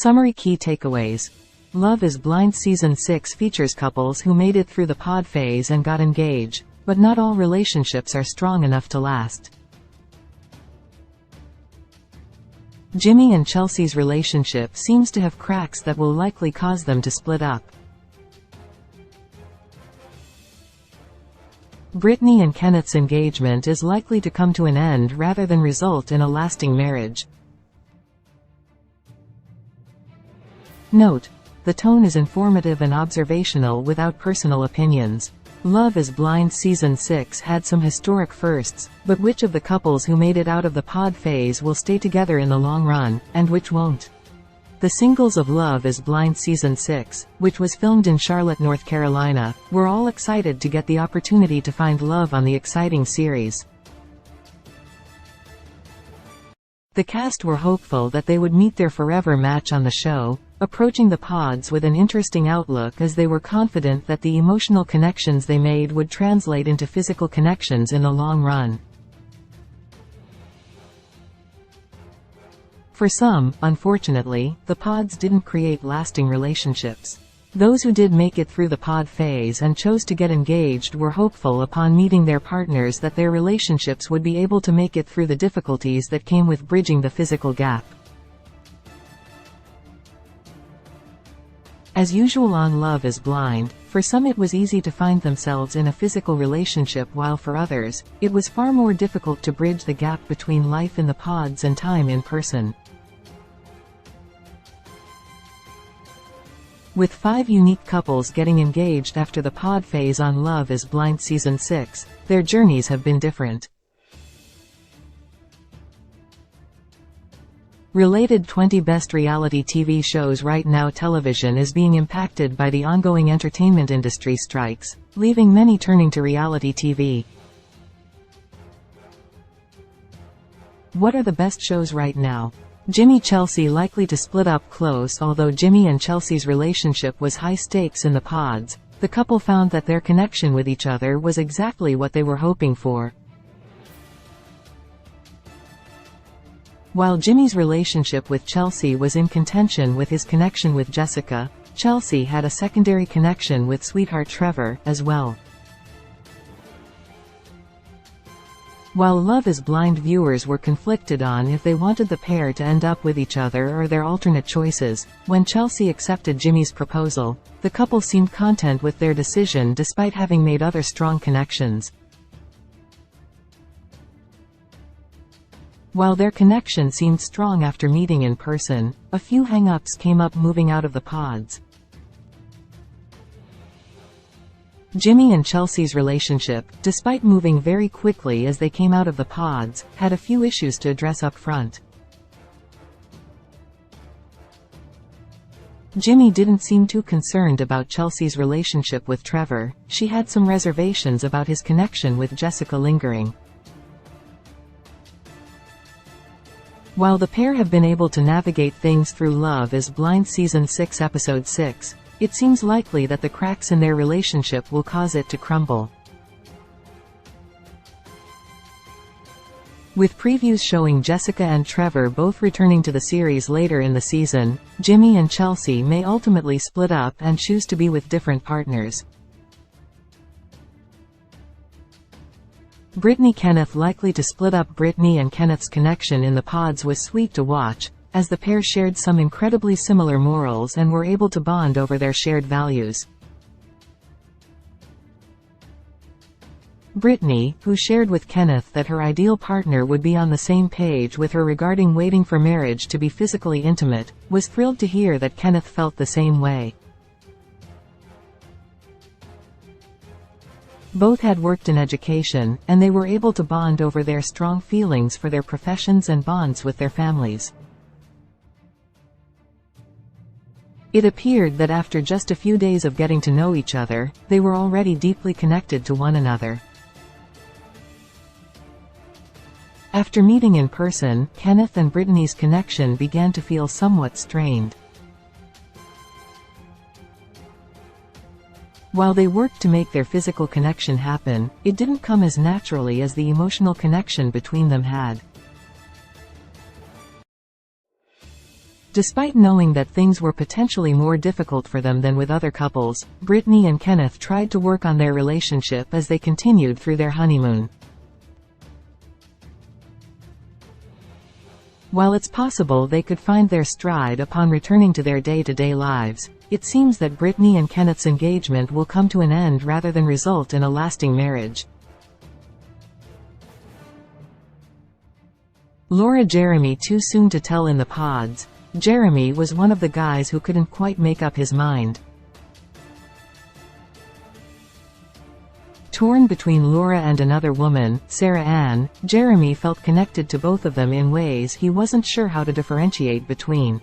Summary key takeaways. Love is Blind Season 6 features couples who made it through the pod phase and got engaged, but not all relationships are strong enough to last. Jimmy and Chelsea's relationship seems to have cracks that will likely cause them to split up. Brittany and Kenneth's engagement is likely to come to an end rather than result in a lasting marriage. Note: the tone is informative and observational without personal opinions. Love is Blind Season 6 had some historic firsts, but which of the couples who made it out of the pod phase will stay together in the long run, and which won't? The singles of Love is Blind Season 6, which was filmed in Charlotte, North Carolina, were all excited to get the opportunity to find love on the exciting series. The cast were hopeful that they would meet their forever match on the show, approaching the pods with an interesting outlook as they were confident that the emotional connections they made would translate into physical connections in the long run. For some, unfortunately, the pods didn't create lasting relationships. Those who did make it through the pod phase and chose to get engaged were hopeful upon meeting their partners that their relationships would be able to make it through the difficulties that came with bridging the physical gap. As usual on Love is Blind, for some it was easy to find themselves in a physical relationship, while for others, it was far more difficult to bridge the gap between life in the pods and time in person. With 5 unique couples getting engaged after the pod phase on Love is Blind Season 6, their journeys have been different. Related 20 Best Reality TV Shows. Right now television is being impacted by the ongoing entertainment industry strikes, leaving many turning to reality TV. What are the best shows right now? Jimmy-Chelsea likely to split up close. Although Jimmy and Chelsea's relationship was high stakes in the pods, the couple found that their connection with each other was exactly what they were hoping for. While Jimmy's relationship with Chelsea was in contention with his connection with Jessica, Chelsea had a secondary connection with sweetheart Trevor, as well. While Love is Blind viewers were conflicted on if they wanted the pair to end up with each other or their alternate choices, when Chelsea accepted Jimmy's proposal, the couple seemed content with their decision despite having made other strong connections. While their connection seemed strong after meeting in person, a few hang-ups came up moving out of the pods. Jimmy and Chelsea's relationship, despite moving very quickly as they came out of the pods, had a few issues to address up front. Jimmy didn't seem too concerned about Chelsea's relationship with Trevor. She had some reservations about his connection with Jessica lingering. While the pair have been able to navigate things through Love is Blind Season 6 Episode 6, it seems likely that the cracks in their relationship will cause it to crumble. With previews showing Jessica and Trevor both returning to the series later in the season, Jimmy and Chelsea may ultimately split up and choose to be with different partners. Brittany-Kenneth likely to split up. Brittany and Kenneth's connection in the pods was sweet to watch, as the pair shared some incredibly similar morals and were able to bond over their shared values. Brittany, who shared with Kenneth that her ideal partner would be on the same page with her regarding waiting for marriage to be physically intimate, was thrilled to hear that Kenneth felt the same way. Both had worked in education, and they were able to bond over their strong feelings for their professions and bonds with their families. It appeared that after just a few days of getting to know each other, they were already deeply connected to one another. After meeting in person, Kenneth and Brittany's connection began to feel somewhat strained. While they worked to make their physical connection happen, it didn't come as naturally as the emotional connection between them had. Despite knowing that things were potentially more difficult for them than with other couples, Brittany and Kenneth tried to work on their relationship as they continued through their honeymoon. While it's possible they could find their stride upon returning to their day-to-day lives, it seems that Brittany and Kenneth's engagement will come to an end rather than result in a lasting marriage. Laura Jeremy too soon to tell in the pods. Jeremy was one of the guys who couldn't quite make up his mind. Torn between Laura and another woman, Sarah Ann, Jeremy felt connected to both of them in ways he wasn't sure how to differentiate between.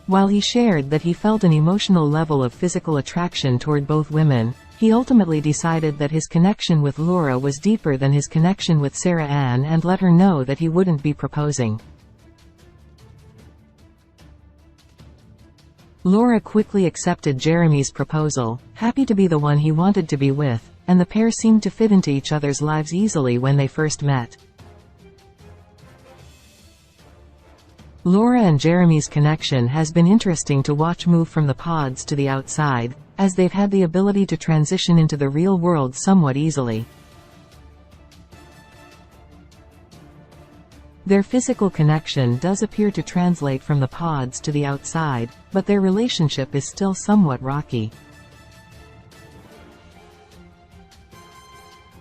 While he shared that he felt an emotional level of physical attraction toward both women, he ultimately decided that his connection with Laura was deeper than his connection with Sarah Ann and let her know that he wouldn't be proposing. Laura quickly accepted Jeremy's proposal, happy to be the one he wanted to be with, and the pair seemed to fit into each other's lives easily when they first met. Laura and Jeremy's connection has been interesting to watch move from the pods to the outside, as they've had the ability to transition into the real world somewhat easily. Their physical connection does appear to translate from the pods to the outside, but their relationship is still somewhat rocky.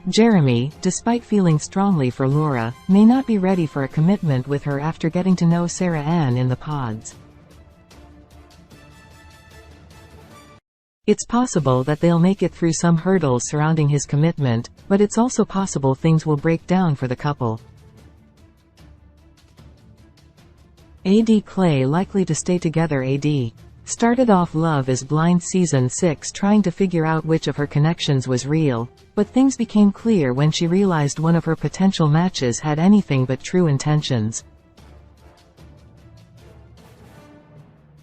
Jeremy, despite feeling strongly for Laura, may not be ready for a commitment with her after getting to know Sarah Ann in the pods. It's possible that they'll make it through some hurdles surrounding his commitment, but it's also possible things will break down for the couple. AD Clay likely to stay together. AD started off Love is Blind Season 6 trying to figure out which of her connections was real, but things became clear when she realized one of her potential matches had anything but true intentions.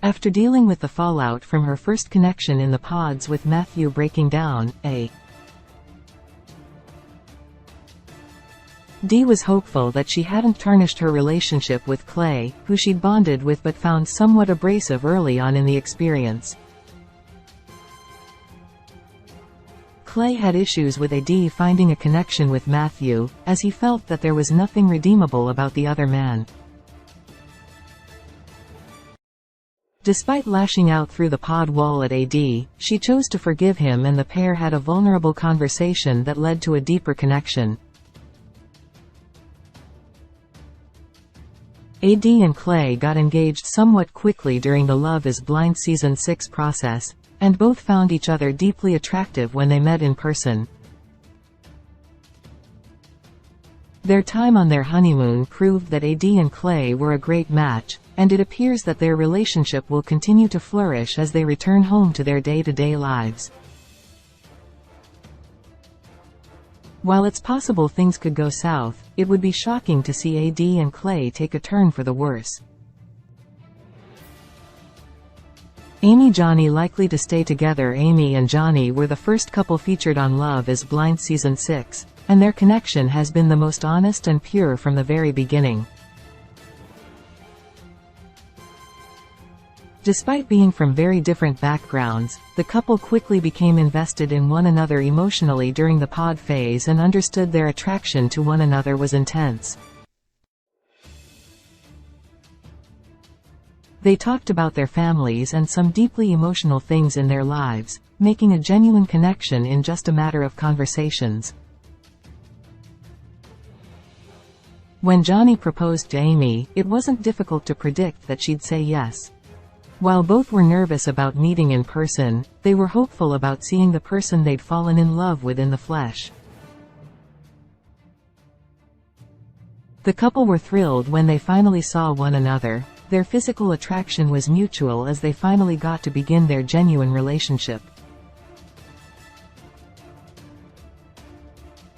After dealing with the fallout from her first connection in the pods with Matthew breaking down, AD was hopeful that she hadn't tarnished her relationship with Clay, who she'd bonded with but found somewhat abrasive early on in the experience. Clay had issues with AD finding a connection with Matthew, as he felt that there was nothing redeemable about the other man. Despite lashing out through the pod wall at AD, she chose to forgive him and the pair had a vulnerable conversation that led to a deeper connection. AD and Clay got engaged somewhat quickly during the Love is Blind Season 6 process, and both found each other deeply attractive when they met in person. Their time on their honeymoon proved that AD and Clay were a great match, and it appears that their relationship will continue to flourish as they return home to their day-to-day lives. While it's possible things could go south, it would be shocking to see AD and Clay take a turn for the worse. Amy-Johnny likely to stay together. Amy and Johnny were the first couple featured on Love is Blind Season 6, and their connection has been the most honest and pure from the very beginning. Despite being from very different backgrounds, the couple quickly became invested in one another emotionally during the pod phase and understood their attraction to one another was intense. They talked about their families and some deeply emotional things in their lives, making a genuine connection in just a matter of conversations. When Johnny proposed to Amy, it wasn't difficult to predict that she'd say yes. While both were nervous about meeting in person, they were hopeful about seeing the person they'd fallen in love with in the flesh. The couple were thrilled when they finally saw one another. Their physical attraction was mutual as they finally got to begin their genuine relationship.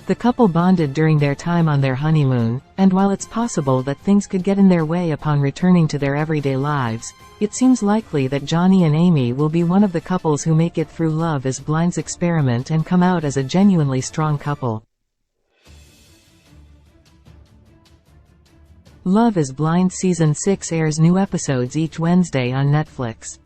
The couple bonded during their time on their honeymoon, and while it's possible that things could get in their way upon returning to their everyday lives, it seems likely that Johnny and Amy will be one of the couples who make it through Love is Blind's experiment and come out as a genuinely strong couple. Love is Blind Season 6 airs new episodes each Wednesday on Netflix.